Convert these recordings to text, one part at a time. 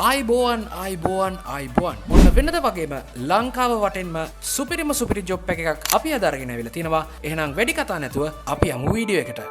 ආයිබෝවන් ඔන්න වෙනද වගේම ලංකාව වටෙන්ම සුපිරි ජොබ් එකක් අපි අද අරගෙන ඇවිල්ලා තිනවා. එහෙනම් වැඩි කතා නැතුව අපි යමු වීඩියෝ එකට.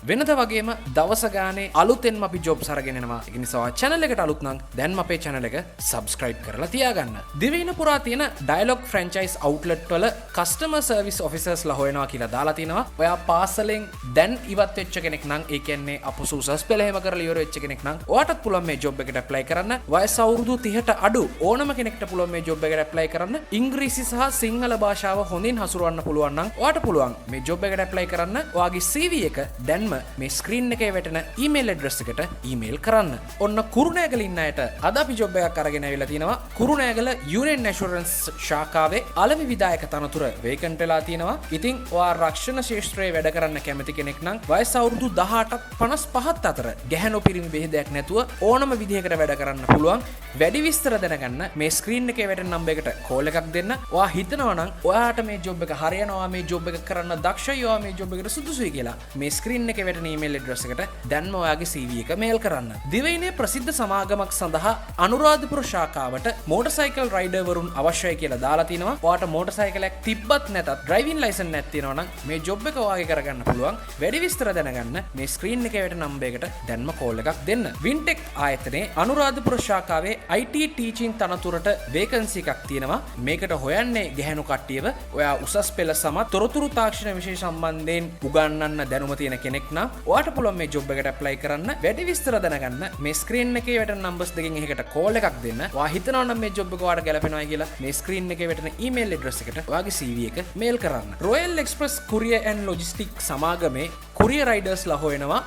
වෙනද වගේම දවස ගානේ අලුතෙන්ම අපි ජොබ්ස් අරගෙන එනවා. ඒක නිසා channel එකට අලුත් නම් දැන්ම අපේ channel එක subscribe කරලා තියාගන්න. දිවයින පුරා තියෙන Dialog franchise outlet වල customer service officers ලා හොයනවා කියලා දාලා තිනවා. ඔයා පාසලෙන් දැන් ඉවත් වෙච්ච කෙනෙක් නම් ඒ කියන්නේ අපුසු උසස් පෙළ එහෙම කරලා ඉවර වෙච්ච කෙනෙක් නම් ඔයාටත් පුළුවන් මේ ජොබ් එකට apply කරන්න. වයස අවුරුදු 30ට අඩු ඕනම කෙනෙක්ට පුළුවන් මේ ජොබ් එකට apply කරන්න. ඉංග්‍රීසි සහ සිංහල භාෂාව හොඳින් හසුරවන්න පුළුවන් නම් ඔයාට පුළුවන් මේ ජොබ් එකට apply කරන්න. ඔයාගේ CV එක දැන්ම මේ ස්ක්‍රීන් එකේ වැටෙන ඊමේල් ඇඩ්‍රස් එකට ඊමේල් කරන්න. ඔන්න කුරුණෑගල ඉන්න අයට අද අපි ජොබ් එකක් අරගෙන ඇවිල්ලා තිනවා. කුරුණෑගල Union Assurance ශාඛාවේ අලවි විධායක තනතුර වේකන්ට් වෙලා තිනවා. ඉතින් ඔයා රක්ෂණ ශාස්ත්‍රයේ වැඩ කරන්න කැමති කෙනෙක් නම් වයස අවුරුදු 18ත් 55ත් අතර ගැහැණු පිරිමි බෙහෙදයක් නැතුව ඕනම විදිහකට වැඩ කරන්න පුළුවන්. වැඩි විස්තර දැනගන්න මේ ස්ක්‍රීන් එකේ වැටෙන නම්බර් එකට කෝල් එකක් දෙන්න. ඔයා හිතනවා නම් ඔයාට මේ ජොබ් එක හරියනවා, මේ ජොබ් එක කරන්න දක්ෂයි, ඔයා මේ ජොබ් එකට සුදුසුයි කියලා මේ ස්ක්‍රීන් එකේ වැටෙන ඊමේල් ඇඩ්‍රස් එකට දැන්ම ඔයාගේ CV එක මේල් කරන්න. දිවයිනේ ප්‍රසිද්ධ සමාගමක් සඳහා අනුරාධපුර ශාඛාවට මෝටර්සයිකල් රයිඩර් වරුන් අවශ්‍යයි කියලා දාලා තිනවා. ඔයාට මෝටර්සයිකලයක් තිබ්බත් නැතත් ඩ්‍රයිවිං ලයිසන්ස් නැත් තියෙනවා නම් මේ ජොබ් එක ඔයාගේ කරගන්න පුළුවන්. වැඩි විස්තර දැනගන්න මේ ස්ක්‍රීන් එකේ වැටෙන නම්බර් එකට දැන්ම කෝල් එකක් දෙන්න. වින්ටෙක් ආයතනයේ අනුරාධපුර ශාඛාවේ IT ටීචින් තනතුරට වේකන්සි එකක් තියෙනවා. මේකට හොයන්නේ ගැහැණු කට්ටියව. ඔයා උසස් පෙළ සමත් තොරතුරු තාක්ෂණ විෂය සම්බන්ධයෙන් උගන්වන්න දැනුම තියෙන කෙනෙක් නම් ඔයාට පුළුවන් මේ ජොබ් එකට apply කරන්න. වැඩි විස්තර දැනගන්න මේ ස්ක්‍රීන් එකේ වැටෙන numbers දෙකෙන් එකකට කෝල් එකක් දෙන්න. ඔයා හිතනවා නම් මේ ජොබ් එක ඔයාට ගැලපෙනවා කියලා මේ ස්ක්‍රීන් එකේ වැටෙන ඊමේල් ඇඩ්‍රස් එකට ඔයාගේ CV එක මේල් කරන්න. Royal Express Courier and Logistics සමාගමේ courier riders ලා හොයනවා.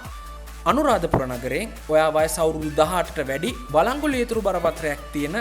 අනුරාධපුර නගරයෙන් ඔයා වයස අවුරුදු 18ට වැඩි වළංගු ලියතුරු බරපත්‍රයක් තියෙන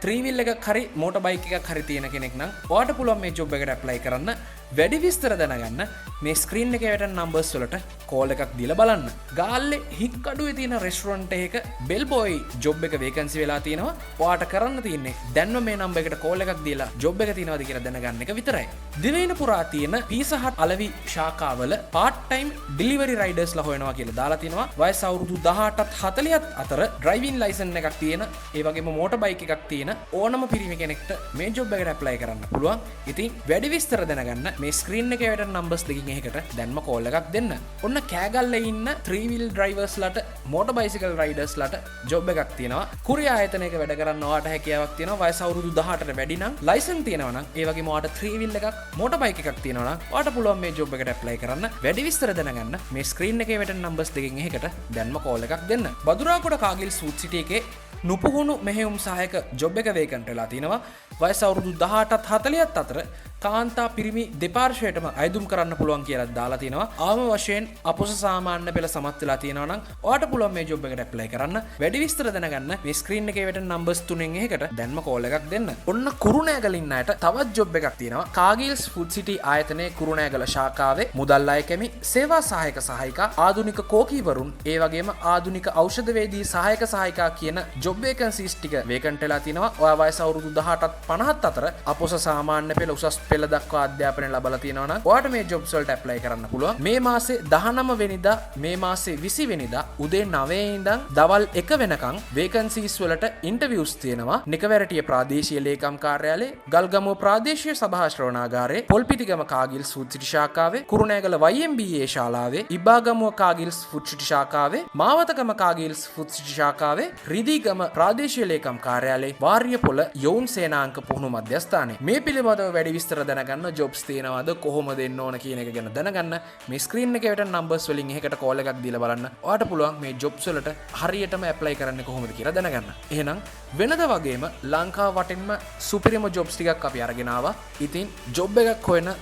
3 wheel එකක් හරි මෝටර් බයික් එකක් හරි තියෙන කෙනෙක් නම් ඔයාට පුළුවන් මේ ජොබ් එකට apply කරන්න. වැඩි විස්තර දැනගන්න මේ ස්ක්‍රීන් එකේ වැටෙන numbers වලට කෝල් එකක් දීලා බලන්න. ගාල්ලේ හික්කඩුවේ තියෙන රෙස්ටුරන්ට් එකක බෙල් බොයි ජොබ් එක වේකන්සි වෙලා තියෙනවා. ඔයාට කරන්න තියෙන්නේ දැන්ම මේ නම්බර් එකට කෝල් එකක් දීලා ජොබ් එක තියෙනවද කියලා දැනගන්න එක විතරයි. දිවයින පුරා තියෙන Pizza Hut අලවි ශාඛාවල part time delivery riders ලා හොයනවා කියලා දාලා තිනවා. වයස අවුරුදු 18ත් 40ත් අතර driving license එකක් තියෙන, ඒ වගේම motor bike එකක් තියෙන ඕනම පිරිමි කෙනෙක්ට මේ ජොබ් එකට apply කරන්න පුළුවන්. ඉතින් වැඩි විස්තර දැනගන්න මේ ස්ක්‍රීන් එකේ වැටෙන numbers දෙකකින් එකකට දැන්ම කෝල් එකක් දෙන්න. ඔන්න කෑගල්ලේ ඉන්න 3 wheel drivers ලාට motor bicycle riders ලාට ජොබ් එකක් තියෙනවා. කුරිය ආයතනයක වැඩ කරන්න ඔයාට හැකියාවක් තියෙනවා. වයස අවුරුදු 18ට වැඩි නම් ලයිසන්ස් තියෙනවා නම් ඒ වගේම ඔයාට 3 wheel එකක් motor bike එකක් තියෙනවා නම් ඔයාට පුළුවන් මේ ජොබ් එකට apply කරන්න. වැඩි විස්තර දැනගන්න මේ ස්ක්‍රීන් එකේ වැටෙන numbers දෙකකින් එකකට දැන්ම කෝල් එකක් දෙන්න. බදුරාගොඩ කාගිල් සූට් සිටි එකේ නුපුහුණු මෙහෙයුම් සහායක ජොබ් එක වේකන්ට් වෙලා තිනවා. වයස අවුරුදු 18ත් 40ත් අතර කාන්තා පිරිමි දෙපාර්ශ්වයටම අයදුම් කරන්න පුළුවන් කියලා දාලා තිනවා. ආම වශයෙන් අපොස සාමාන්‍ය පෙළ සමත් වෙලා තියෙනවා නම් ඔයාට පුළුවන් මේ ජොබ් එකට apply කරන්න. වැඩි විස්තර දැනගන්න මේ ස්ක්‍රීන් එකේ වැටෙන numbers තුනෙන් එකකට දැන්ම කෝල් එකක් දෙන්න. ඔන්න කුරුණෑගල ඉන්න අයට තවත් ජොබ් එකක් තියෙනවා. කාගිල්ස් ෆුඩ් සිටි ආයතනයේ කුරුණෑගල ශාඛාවේ මුදල් අය කැමි සේවා සහායක සහායිකා, ආධුනික කෝකීවරුන්, ඒ වගේම ආධුනික ඖෂධවේදී සහායක සහායිකා කියන ජොබ් වේකන්සිස් ටික වේකන්ට් වෙලා තිනවා. ඔයා වයස අවුරුදු 18ත් 50ත් අතර අපොස සාමාන්‍ය පෙළ උසස් පෙළ දක්වා අධ්‍යාපනය ලබලා තියෙනවා නම් ඔයාට මේ ජොබ්ස් වලට apply කරන්න පුළුවන්. මේ මාසේ 19 වෙනිදා මේ මාසේ 20 වෙනිදා උදේ 9 ඉඳන් දවල් 1 වෙනකන් වේකන්සිස් වලට ඉන්ටර්විව්ස් තියෙනවා. නිකවැරටිය ප්‍රාදේශීය ලේකම් කාර්යාලයේ, ගල්ගමුව ප්‍රාදේශීය සභා ශ්‍රවණාගාරයේ, පොල්පිටිගම කාගිල්ස් ෆුඩ් සිටි ශාඛාවේ, කුරුණෑගල YMBA ශාලාවේ, ඉබ්බාගමුව කාගිල්ස් ෆුඩ් සිටි ශාඛාවේ, මාවතගම කාගිල්ස් ෆුඩ් සිටි ශාඛාවේ, රිදීගම ප්‍රාදේශීය ලේකම් කාර්යාලයේ, වාර්යපොළ යොවුන් සේනාංක පුහුණු මධ්‍යස්ථානයේ. මේ පිළිබඳව වැඩි විස්තර දැනගන්න ජොබ්ස් තියෙනවද, කොහොමද එන්න ඕන කියන එක ගැන දැනගන්න මේ ස්ක්‍රීන් එකේ වැටෙන numbers වලින් එකකට කෝල් එකක් දීලා බලන්න. ඔයාට පුළුවන් මේ ජොබ්ස් වලට හරියටම apply කරන්නේ කොහොමද කියලා දැනගන්න. එහෙනම් වෙනද වගේම ලංකාව වටෙන්ම සුපිරිම ජොබ්ස් ටිකක් අපි අරගෙන ආවා. ඉතින් ජොබ් එකක් හොයන්න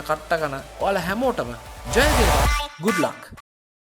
කට්ට ගන්න ඔයාලා හැමෝටම ජය වේවා. good luck.